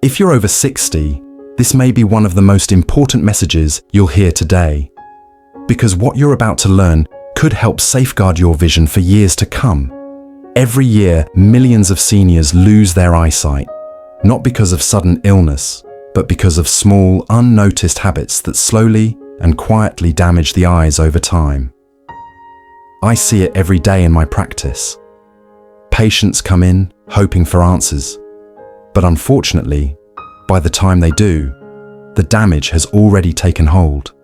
If you're over 60, this may be one of the most important messages you'll hear today, because what you're about to learn could help safeguard your vision for years to come. Every year, millions of seniors lose their eyesight, not because of sudden illness, but because of small, unnoticed habits that slowly and quietly damage the eyes over time. I see it every day in my practice. Patients come in hoping for answers, but unfortunately, by the time they do, the damage has already taken hold.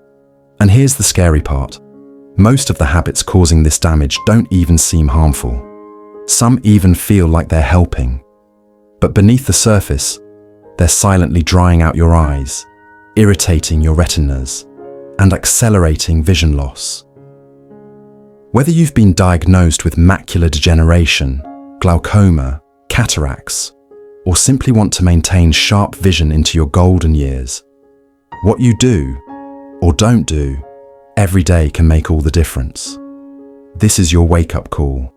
And here's the scary part. Most of the habits causing this damage don't even seem harmful. Some even feel like they're helping. But beneath the surface, they're silently drying out your eyes, irritating your retinas, and accelerating vision loss. Whether you've been diagnosed with macular degeneration, glaucoma, cataracts, or simply want to maintain sharp vision into your golden years, what you do or don't do every day can make all the difference. This is your wake-up call.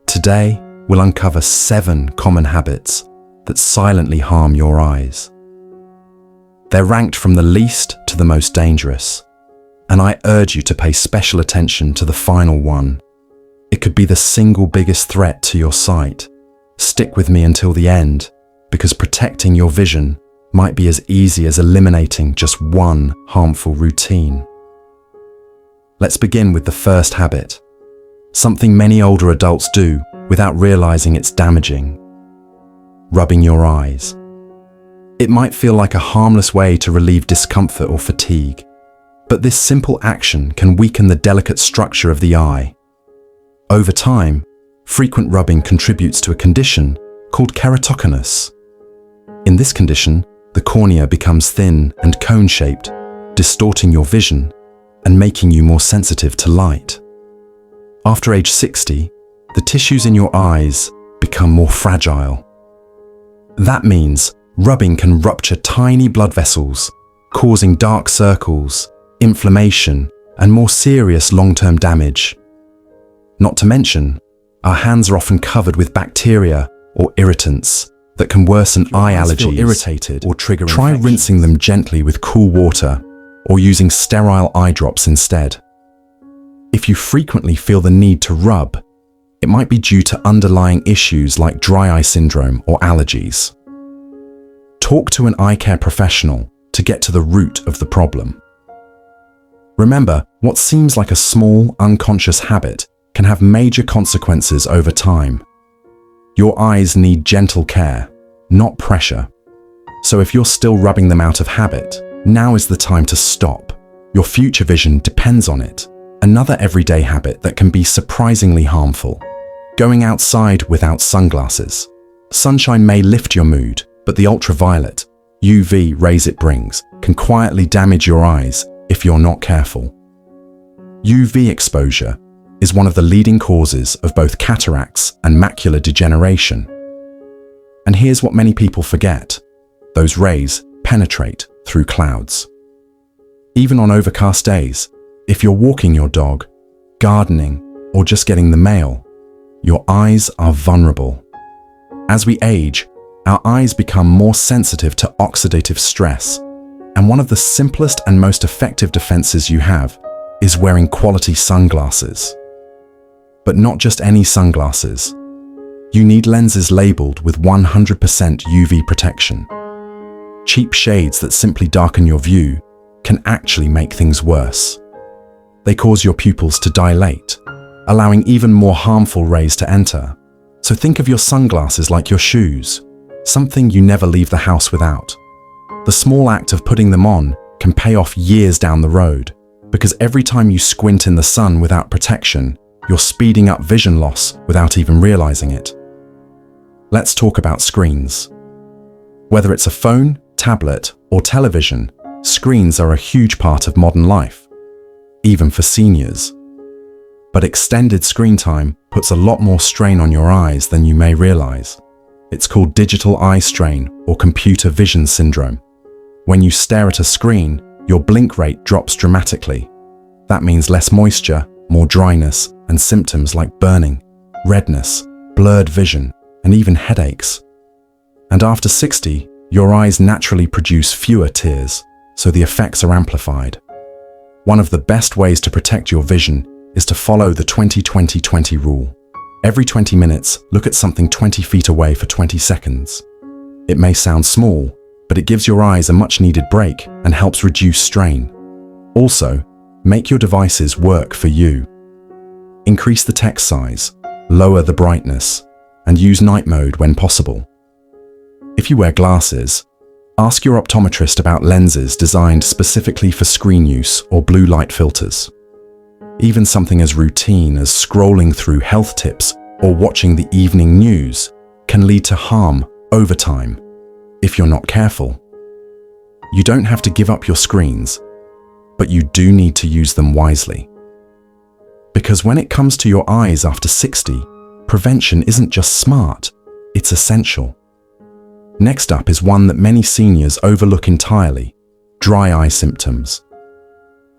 Today, we'll uncover 7 common habits that silently harm your eyes. They're ranked from the least to the most dangerous, and I urge you to pay special attention to the final one. It could be the single biggest threat to your sight. Stick with me until the end, because protecting your vision might be as easy as eliminating just one harmful routine. Let's begin with the first habit, something many older adults do without realizing it's damaging: rubbing your eyes. It might feel like a harmless way to relieve discomfort or fatigue, but this simple action can weaken the delicate structure of the eye. Over time, frequent rubbing contributes to a condition called keratoconus. In this condition, the cornea becomes thin and cone-shaped, distorting your vision and making you more sensitive to light. After age 60, the tissues in your eyes become more fragile. That means rubbing can rupture tiny blood vessels, causing dark circles, inflammation, and more serious long-term damage. Not to mention, our hands are often covered with bacteria or irritants that can worsen eye allergies, irritated, or trigger infections. Try rinsing them gently with cool water or using sterile eye drops instead. If you frequently feel the need to rub, it might be due to underlying issues like dry eye syndrome or allergies. Talk to an eye care professional to get to the root of the problem. Remember, what seems like a small, unconscious habit can have major consequences over time. Your eyes need gentle care, not pressure. So if you're still rubbing them out of habit, now is the time to stop. Your future vision depends on it. Another everyday habit that can be surprisingly harmful: going outside without sunglasses. Sunshine may lift your mood, but the ultraviolet, UV rays it brings can quietly damage your eyes if you're not careful. UV exposure is one of the leading causes of both cataracts and macular degeneration. And here's what many people forget: those rays penetrate through clouds. Even on overcast days, if you're walking your dog, gardening, or just getting the mail, your eyes are vulnerable. As we age, our eyes become more sensitive to oxidative stress, and one of the simplest and most effective defenses you have is wearing quality sunglasses. But not just any sunglasses. You need lenses labeled with 100% UV protection. Cheap shades that simply darken your view can actually make things worse. They cause your pupils to dilate, allowing even more harmful rays to enter. So think of your sunglasses like your shoes, something you never leave the house without. The small act of putting them on can pay off years down the road, because every time you squint in the sun without protection, you're speeding up vision loss without even realizing it. Let's talk about screens. Whether it's a phone, tablet, or television, screens are a huge part of modern life, even for seniors. But extended screen time puts a lot more strain on your eyes than you may realize. It's called digital eye strain or computer vision syndrome. When you stare at a screen, your blink rate drops dramatically. That means less moisture, more dryness, and symptoms like burning, redness, blurred vision, and even headaches. And after 60, Your eyes naturally produce fewer tears, so the effects are amplified. One of the best ways to protect your vision is to follow the 20-20-20 rule. Every 20 minutes, look at something 20 feet away for 20 seconds. It may sound small, but it gives your eyes a much-needed break and helps reduce strain. Also, make your devices work for you. Increase the text size, lower the brightness, and use night mode when possible. If you wear glasses, ask your optometrist about lenses designed specifically for screen use or blue light filters. Even something as routine as scrolling through health tips or watching the evening news can lead to harm over time if you're not careful. You don't have to give up your screens, but you do need to use them wisely. Because when it comes to your eyes after 60, prevention isn't just smart, it's essential. Next up is one that many seniors overlook entirely: dry eye symptoms.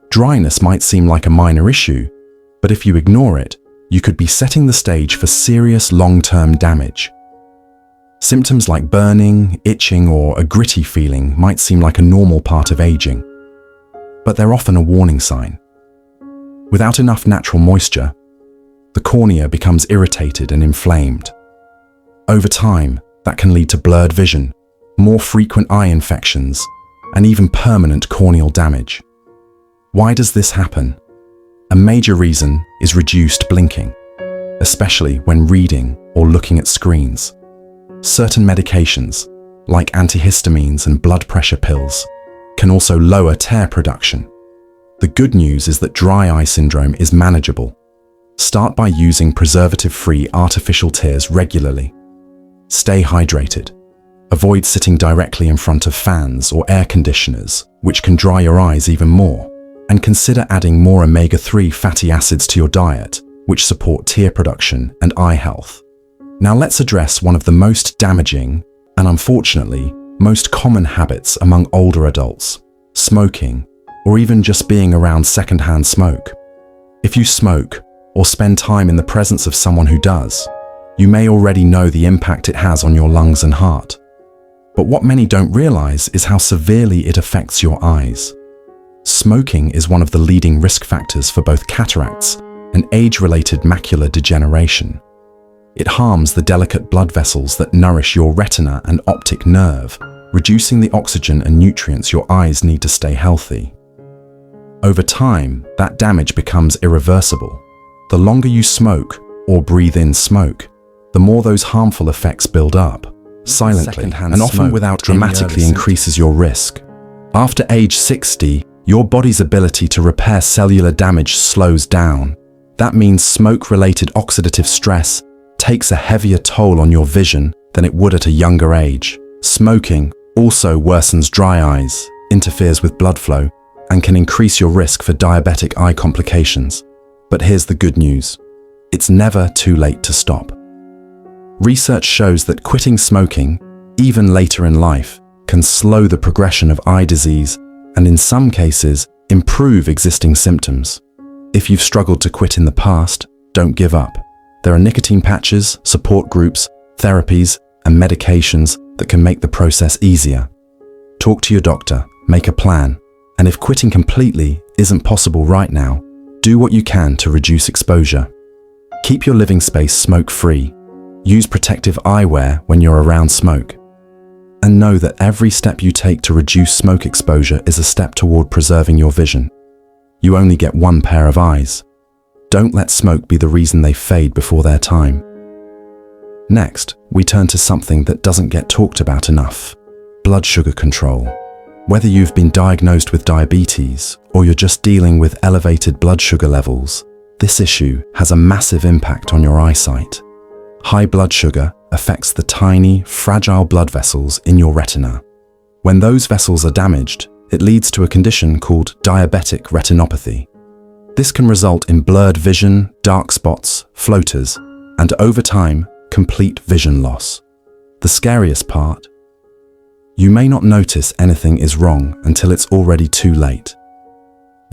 Dryness might seem like a minor issue, but if you ignore it, you could be setting the stage for serious long-term damage. Symptoms like burning, itching, or a gritty feeling might seem like a normal part of aging, but they're often a warning sign. Without enough natural moisture, the cornea becomes irritated and inflamed. Over time, that can lead to blurred vision, more frequent eye infections, and even permanent corneal damage. Why does this happen? A major reason is reduced blinking, especially when reading or looking at screens. Certain medications, like antihistamines and blood pressure pills, can also lower tear production. The good news is that dry eye syndrome is manageable. Start by using preservative-free artificial tears regularly. Stay hydrated. Avoid sitting directly in front of fans or air conditioners, which can dry your eyes even more. And consider adding more omega-3 fatty acids to your diet, which support tear production and eye health. Now let's address one of the most damaging and, unfortunately, most common habits among older adults: smoking, or even just being around secondhand smoke. If you smoke or spend time in the presence of someone who does, you may already know the impact it has on your lungs and heart. But what many don't realize is how severely it affects your eyes. Smoking is one of the leading risk factors for both cataracts and age-related macular degeneration. It harms the delicate blood vessels that nourish your retina and optic nerve, reducing the oxygen and nutrients your eyes need to stay healthy. Over time, that damage becomes irreversible. The longer you smoke or breathe in smoke, the more those harmful effects build up, silently, and often without dramatically increases your risk. After age 60, your body's ability to repair cellular damage slows down. That means smoke-related oxidative stress takes a heavier toll on your vision than it would at a younger age. Smoking also worsens dry eyes, interferes with blood flow, and can increase your risk for diabetic eye complications. But here's the good news: it's never too late to stop. Research shows that quitting smoking, even later in life, can slow the progression of eye disease and, in some cases, improve existing symptoms. If you've struggled to quit in the past, don't give up. There are nicotine patches, support groups, therapies, and medications that can make the process easier. Talk to your doctor, make a plan, and if quitting completely isn't possible right now, do what you can to reduce exposure. Keep your living space smoke-free. Use protective eyewear when you're around smoke. And know that every step you take to reduce smoke exposure is a step toward preserving your vision. You only get one pair of eyes. Don't let smoke be the reason they fade before their time. Next, we turn to something that doesn't get talked about enough: blood sugar control. Whether you've been diagnosed with diabetes or you're just dealing with elevated blood sugar levels, this issue has a massive impact on your eyesight. High blood sugar affects the tiny, fragile blood vessels in your retina. When those vessels are damaged, it leads to a condition called diabetic retinopathy. This can result in blurred vision, dark spots, floaters, and over time, complete vision loss. The scariest part: you may not notice anything is wrong until it's already too late.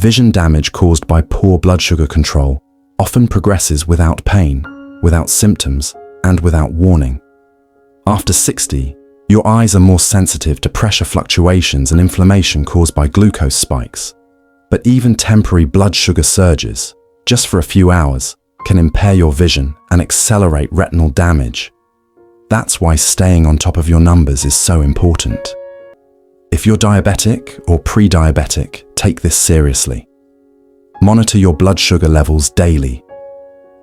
Vision damage caused by poor blood sugar control often progresses without pain, without symptoms, and without warning. After 60, Your eyes are more sensitive to pressure fluctuations and inflammation caused by glucose spikes. But even temporary blood sugar surges, just for a few hours, can impair your vision and accelerate retinal damage. That's why staying on top of your numbers is so important. If you're diabetic or pre-diabetic, take this seriously. Monitor your blood sugar levels daily.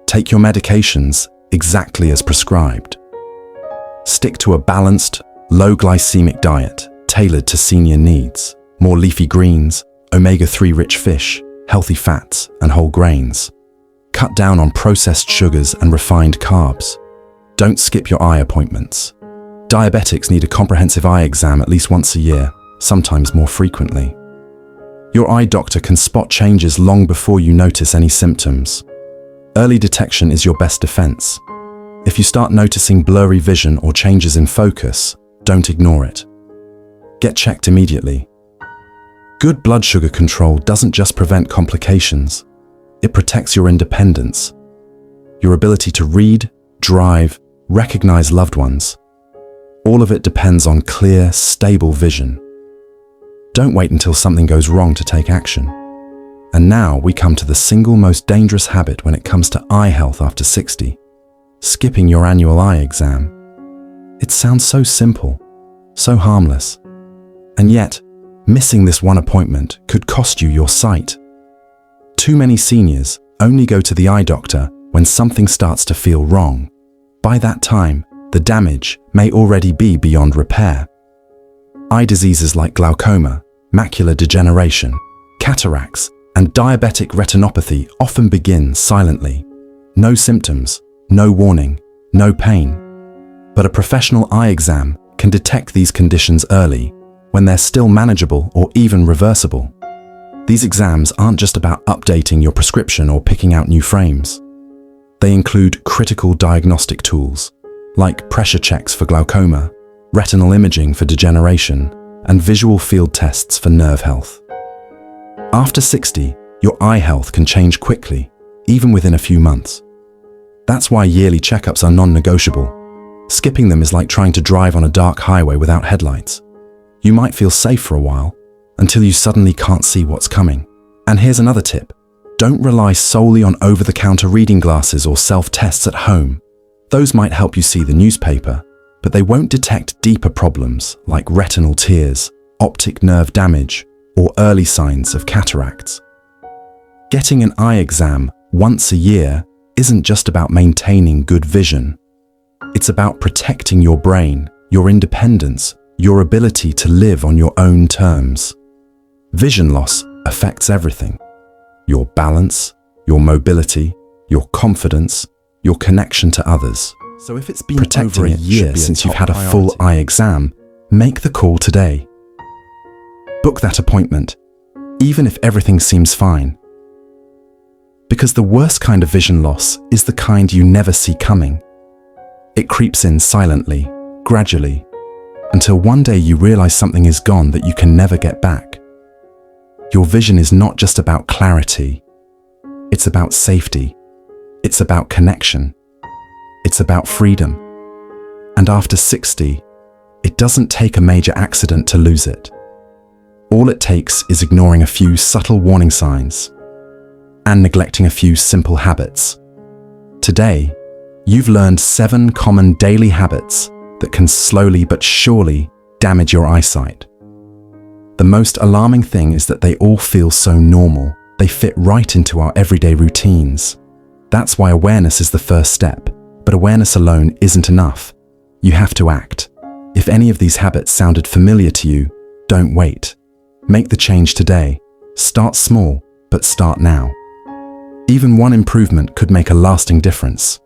Take your medications exactly as prescribed. Stick to a balanced, low glycemic diet tailored to senior needs. More leafy greens, omega-3 rich fish, healthy fats, and whole grains. Cut down on processed sugars and refined carbs. Don't skip your eye appointments. Diabetics need a comprehensive eye exam at least once a year, sometimes more frequently. Your eye doctor can spot changes long before you notice any symptoms. Early detection is your best defense. If you start noticing blurry vision or changes in focus, don't ignore it. Get checked immediately. Good blood sugar control doesn't just prevent complications, it protects your independence, your ability to read, drive, recognize loved ones. All of it depends on clear, stable vision. Don't wait until something goes wrong to take action. And now we come to the single most dangerous habit when it comes to eye health after 60. Skipping your annual eye exam. It sounds so simple, so harmless. And yet, missing this one appointment could cost you your sight. Too many seniors only go to the eye doctor when something starts to feel wrong. By that time, the damage may already be beyond repair. Eye diseases like glaucoma, macular degeneration, cataracts, and diabetic retinopathy often begin silently. No symptoms, no warning, no pain. But a professional eye exam can detect these conditions early, when they're still manageable or even reversible. These exams aren't just about updating your prescription or picking out new frames. They include critical diagnostic tools, like pressure checks for glaucoma, retinal imaging for degeneration, and visual field tests for nerve health. After 60, your eye health can change quickly, even within a few months. That's why yearly checkups are non-negotiable. Skipping them is like trying to drive on a dark highway without headlights. You might feel safe for a while, until you suddenly can't see what's coming. And here's another tip. Don't rely solely on over-the-counter reading glasses or self-tests at home. Those might help you see the newspaper, but they won't detect deeper problems like retinal tears, optic nerve damage, or early signs of cataracts. Getting an eye exam once a year isn't just about maintaining good vision. It's about protecting your brain, your independence, your ability to live on your own terms. Vision loss affects everything. Your balance, your mobility, your confidence, your connection to others. So if it's been over a year since you've had a full eye exam, make the call today. Book that appointment, even if everything seems fine. Because the worst kind of vision loss is the kind you never see coming. It creeps in silently, gradually, until one day you realize something is gone that you can never get back. Your vision is not just about clarity. It's about safety. It's about connection. It's about freedom. And after 60, it doesn't take a major accident to lose it. All it takes is ignoring a few subtle warning signs and neglecting a few simple habits. Today, you've learned 7 common daily habits that can slowly but surely damage your eyesight. The most alarming thing is that they all feel so normal. They fit right into our everyday routines. That's why awareness is the first step. But awareness alone isn't enough. You have to act. If any of these habits sounded familiar to you, don't wait. Make the change today. Start small, but start now. Even one improvement could make a lasting difference.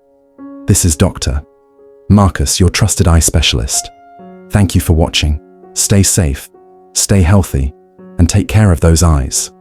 This is Dr. Marcus, your trusted eye specialist. Thank you for watching. Stay safe, stay healthy, and take care of those eyes.